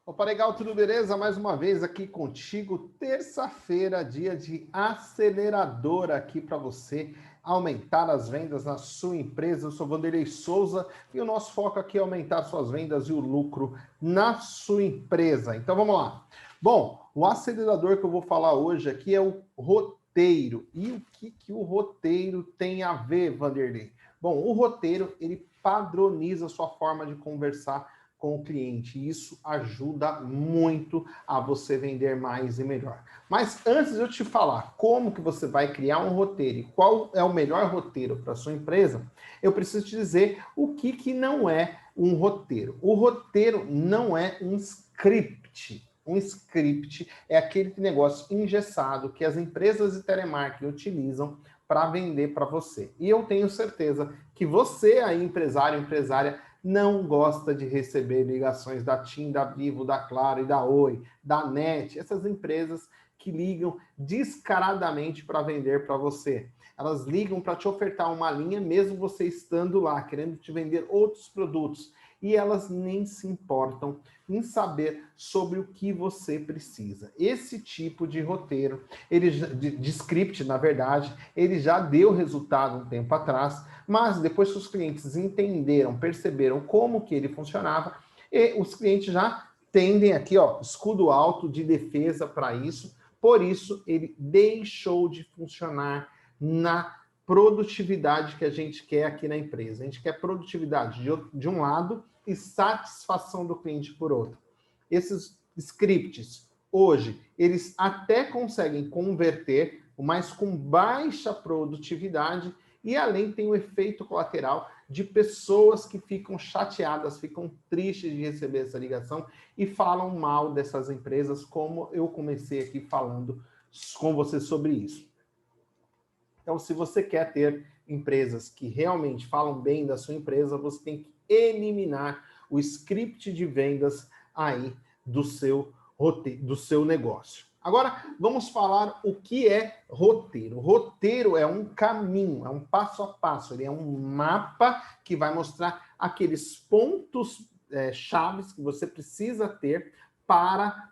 Opa, legal, tudo beleza? Mais uma vez aqui contigo, terça-feira, dia de acelerador aqui para você aumentar as vendas na sua empresa. Eu sou Vanderlei Souza e o nosso foco aqui é aumentar suas vendas e o lucro na sua empresa. Então vamos lá. Bom, o acelerador que eu vou falar hoje aqui é o roteiro. E o que o roteiro tem a ver, Vanderlei? Bom, o roteiro, ele padroniza a sua forma de conversar com o cliente. E isso ajuda muito a você vender mais e melhor. Mas antes de eu te falar como que você vai criar um roteiro e qual é o melhor roteiro para a sua empresa, eu preciso te dizer o que não é um roteiro. O roteiro não é um script. Um script é aquele negócio engessado que as empresas de telemarketing utilizam para vender para você. E eu tenho certeza que você aí, empresário, empresária, não gosta de receber ligações da TIM, da Vivo, da Claro e da Oi, da NET, essas empresas que ligam descaradamente para vender para você. Elas ligam para te ofertar uma linha, mesmo você estando lá, querendo te vender outros produtos. E elas nem se importam em saber sobre o que você precisa. Esse tipo de roteiro, de script, na verdade, ele já deu resultado um tempo atrás, mas depois que os clientes entenderam, perceberam como que ele funcionava, e os clientes já tendem aqui, ó, escudo alto de defesa para isso, por isso ele deixou de funcionar na produtividade que a gente quer aqui na empresa. A gente quer produtividade de um lado e satisfação do cliente por outro. Esses scripts, hoje, eles até conseguem converter, mas com baixa produtividade, e além tem o efeito colateral de pessoas que ficam chateadas, ficam tristes de receber essa ligação e falam mal dessas empresas, como eu comecei aqui falando com você sobre isso. Então, se você quer ter empresas que realmente falam bem da sua empresa, você tem que eliminar o script de vendas aí do seu negócio. Agora, vamos falar o que é roteiro. Roteiro é um caminho, é um passo a passo, ele é um mapa que vai mostrar aqueles pontos chaves que você precisa ter para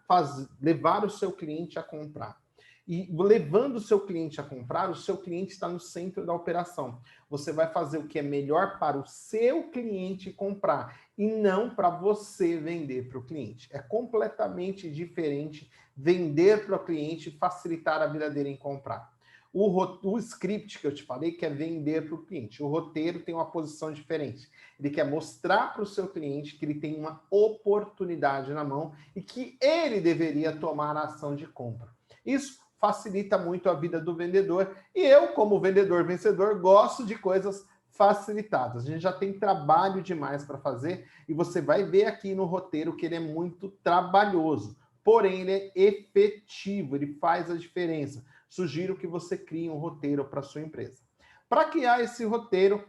levar o seu cliente a comprar. E levando o seu cliente a comprar, o seu cliente está no centro da operação. Você vai fazer o que é melhor para o seu cliente comprar e não para você vender para o cliente. É completamente diferente vender para o cliente e facilitar a vida dele em comprar. O script que eu te falei quer vender para o cliente. O roteiro tem uma posição diferente. Ele quer mostrar para o seu cliente que ele tem uma oportunidade na mão e que ele deveria tomar a ação de compra. Isso facilita muito a vida do vendedor. E eu, como vendedor vencedor, gosto de coisas facilitadas. A gente já tem trabalho demais para fazer e você vai ver aqui no roteiro que ele é muito trabalhoso. Porém, ele é efetivo, ele faz a diferença. Sugiro que você crie um roteiro para a sua empresa. Para criar esse roteiro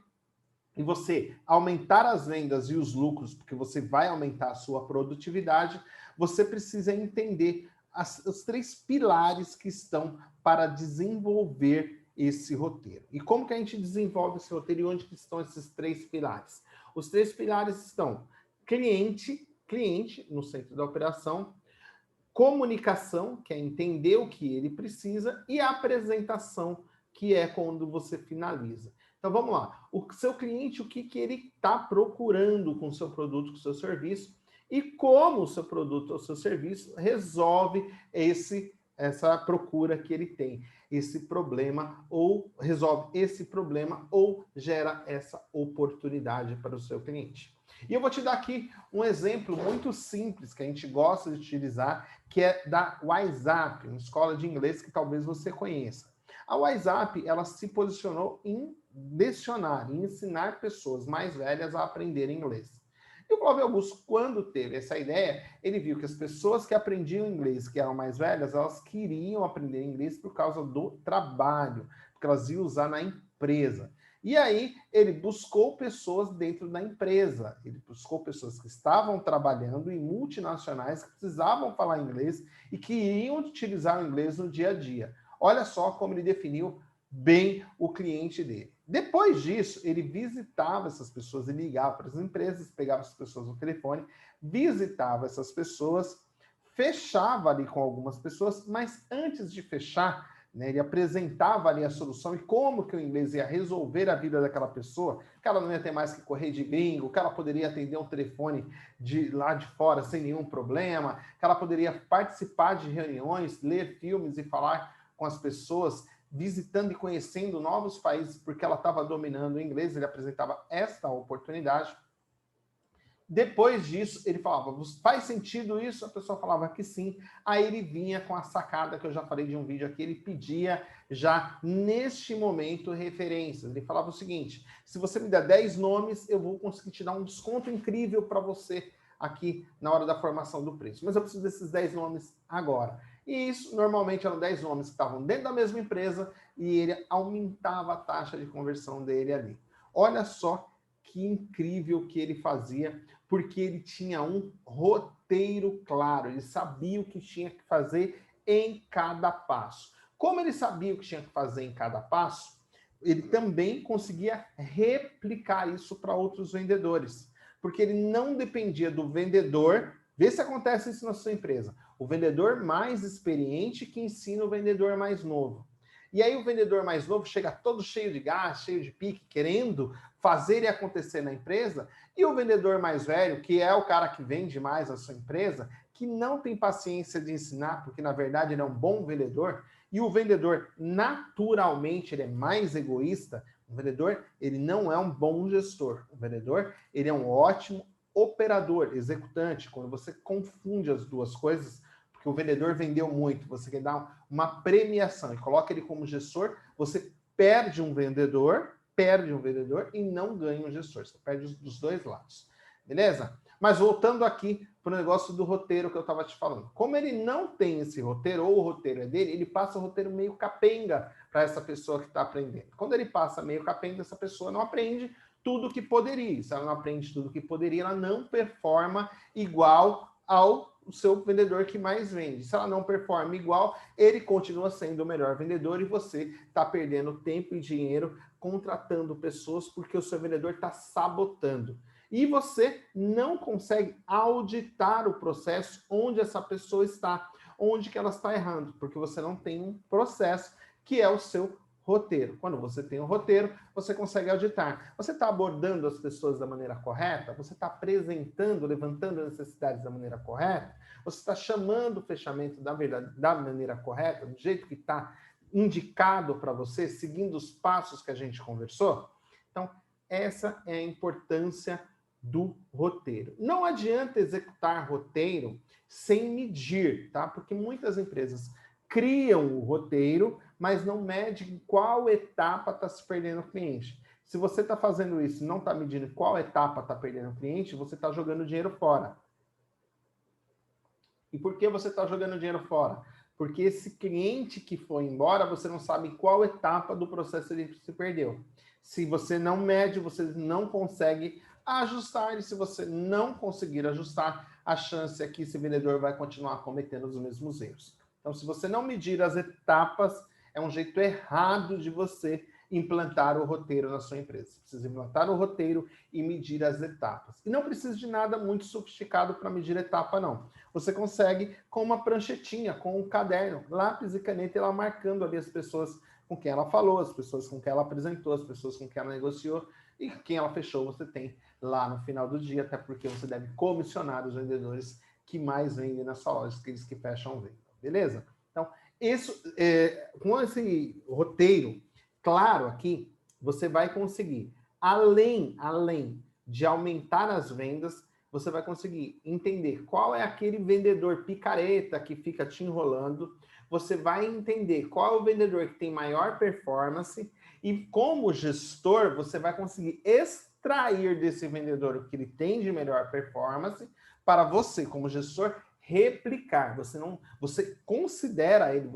e você aumentar as vendas e os lucros, porque você vai aumentar a sua produtividade, você precisa entender os 3 pilares que estão para desenvolver esse roteiro. E como que a gente desenvolve esse roteiro e onde que estão esses 3 pilares? Os 3 pilares estão cliente no centro da operação, comunicação, que é entender o que ele precisa, e apresentação, que é quando você finaliza. Então vamos lá, o seu cliente, o que ele está procurando com o seu produto, com o seu serviço, e como o seu produto ou seu serviço resolve essa procura que ele tem, esse problema, ou resolve esse problema, ou gera essa oportunidade para o seu cliente. E eu vou te dar aqui um exemplo muito simples que a gente gosta de utilizar, que é da WhatsApp, uma escola de inglês que talvez você conheça. A WhatsApp, ela se posicionou em lecionar, em ensinar pessoas mais velhas a aprenderem inglês. E o Cláudio Augusto, quando teve essa ideia, ele viu que as pessoas que aprendiam inglês, que eram mais velhas, elas queriam aprender inglês por causa do trabalho, porque elas iam usar na empresa. E aí ele buscou pessoas dentro da empresa, ele buscou pessoas que estavam trabalhando em multinacionais, que precisavam falar inglês e que iriam utilizar o inglês no dia a dia. Olha só como ele definiu bem o cliente dele. Depois disso, ele visitava essas pessoas, ele ligava para as empresas, pegava as pessoas no telefone, visitava essas pessoas, fechava ali com algumas pessoas, mas antes de fechar, né, ele apresentava ali a solução e como que o inglês ia resolver a vida daquela pessoa, que ela não ia ter mais que correr de gringo, que ela poderia atender um telefone de lá de fora sem nenhum problema, que ela poderia participar de reuniões, ler filmes e falar com as pessoas, visitando e conhecendo novos países, porque ela estava dominando o inglês, ele apresentava esta oportunidade. Depois disso, ele falava, faz sentido isso? A pessoa falava que sim. Aí ele vinha com a sacada que eu já falei de um vídeo aqui, ele pedia já neste momento referências. Ele falava o seguinte, se você me der 10 nomes, eu vou conseguir te dar um desconto incrível para você aqui na hora da formação do preço. Mas eu preciso desses 10 nomes agora. E isso, normalmente, eram 10 nomes que estavam dentro da mesma empresa e ele aumentava a taxa de conversão dele ali. Olha só que incrível que ele fazia, porque ele tinha um roteiro claro, ele sabia o que tinha que fazer em cada passo. Como ele sabia o que tinha que fazer em cada passo, ele também conseguia replicar isso para outros vendedores, porque ele não dependia do vendedor. Vê se acontece isso na sua empresa. O vendedor mais experiente que ensina o vendedor mais novo. E aí o vendedor mais novo chega todo cheio de gás, cheio de pique, querendo fazer e acontecer na empresa, e o vendedor mais velho, que é o cara que vende mais a sua empresa, que não tem paciência de ensinar, porque na verdade ele é um bom vendedor, e o vendedor naturalmente ele é mais egoísta. O vendedor, ele não é um bom gestor. O vendedor, ele é um ótimo operador, executante. Quando você confunde as duas coisas, porque o vendedor vendeu muito, você quer dar uma premiação e coloca ele como gestor, você perde um vendedor e não ganha um gestor. Você perde dos dois lados. Beleza? Mas voltando aqui para o negócio do roteiro que eu estava te falando. Como ele não tem esse roteiro, ou o roteiro é dele, ele passa o roteiro meio capenga para essa pessoa que está aprendendo. Quando ele passa meio capenga, essa pessoa não aprende tudo que poderia. Se ela não aprende tudo que poderia, ela não performa igual ao seu vendedor que mais vende. Se ela não performa igual, ele continua sendo o melhor vendedor e você está perdendo tempo e dinheiro contratando pessoas porque o seu vendedor está sabotando. E você não consegue auditar o processo onde essa pessoa está, onde que ela está errando, porque você não tem um processo que é o seu roteiro. Quando você tem um roteiro, você consegue auditar. Você está abordando as pessoas da maneira correta? Você está apresentando, levantando as necessidades da maneira correta? Você está chamando o fechamento da maneira correta, do jeito que está indicado para você, seguindo os passos que a gente conversou? Então, essa é a importância do roteiro. Não adianta executar roteiro sem medir, tá? Porque muitas empresas criam o roteiro, mas não medem em qual etapa está se perdendo o cliente. Se você está fazendo isso e não está medindo qual etapa está perdendo o cliente, você está jogando dinheiro fora. E por que você está jogando dinheiro fora? Porque esse cliente que foi embora, você não sabe em qual etapa do processo ele se perdeu. Se você não mede, você não consegue ajustar, e se você não conseguir ajustar, a chance é que esse vendedor vai continuar cometendo os mesmos erros. Então, se você não medir as etapas, é um jeito errado de você implantar o roteiro na sua empresa. Você precisa implantar o roteiro e medir as etapas. E não precisa de nada muito sofisticado para medir etapa, não. Você consegue com uma pranchetinha, com um caderno, lápis e caneta, ela marcando ali as pessoas com quem ela falou, as pessoas com quem ela apresentou, as pessoas com quem ela negociou e quem ela fechou, você tem lá no final do dia, até porque você deve comissionar os vendedores que mais vendem na sua loja, aqueles que fecham venda. Beleza? Então, isso, com esse roteiro claro aqui, você vai conseguir, além de aumentar as vendas, você vai conseguir entender qual é aquele vendedor picareta que fica te enrolando, você vai entender qual é o vendedor que tem maior performance e como gestor, você vai conseguir extrair desse vendedor o que ele tem de melhor performance para você, como gestor, replicar. Você considera ele,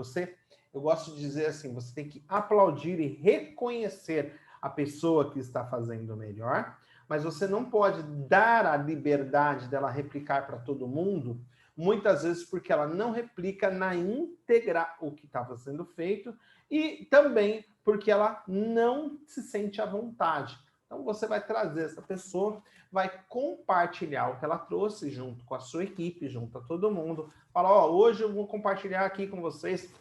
eu gosto de dizer assim, você tem que aplaudir e reconhecer a pessoa que está fazendo melhor, mas você não pode dar a liberdade dela replicar para todo mundo, muitas vezes porque ela não replica na íntegra o que estava sendo feito e também porque ela não se sente à vontade. Então você vai trazer essa pessoa, vai compartilhar o que ela trouxe junto com a sua equipe, junto a todo mundo. Fala, ó, hoje eu vou compartilhar aqui com vocês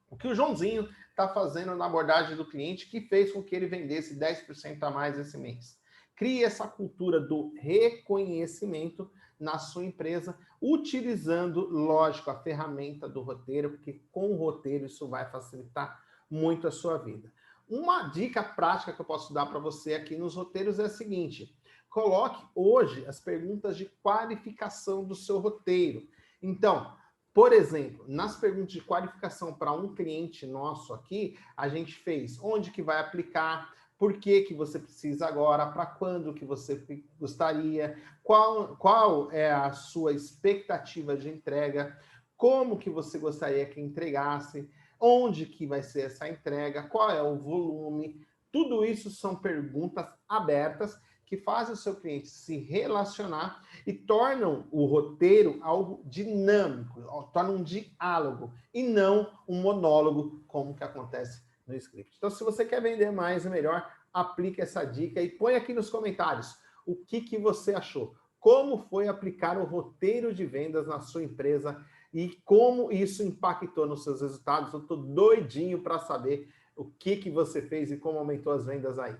o que o Joãozinho está fazendo na abordagem do cliente que fez com que ele vendesse 10% a mais esse mês. Crie essa cultura do reconhecimento na sua empresa, utilizando, lógico, a ferramenta do roteiro, porque com o roteiro isso vai facilitar muito a sua vida. Uma dica prática que eu posso dar para você aqui nos roteiros é a seguinte: coloque hoje as perguntas de qualificação do seu roteiro. Então, por exemplo, nas perguntas de qualificação para um cliente nosso aqui, a gente fez onde que vai aplicar, por que que você precisa agora, para quando que você gostaria, qual é a sua expectativa de entrega, como que você gostaria que entregasse, onde que vai ser essa entrega, qual é o volume. Tudo isso são perguntas abertas que fazem o seu cliente se relacionar e tornam o roteiro algo dinâmico, tornam um diálogo e não um monólogo, como que acontece no script. Então, se você quer vender mais e melhor, aplique essa dica e põe aqui nos comentários o que você achou. Como foi aplicar o roteiro de vendas na sua empresa e como isso impactou nos seus resultados. Eu estou doidinho para saber o que você fez e como aumentou as vendas aí.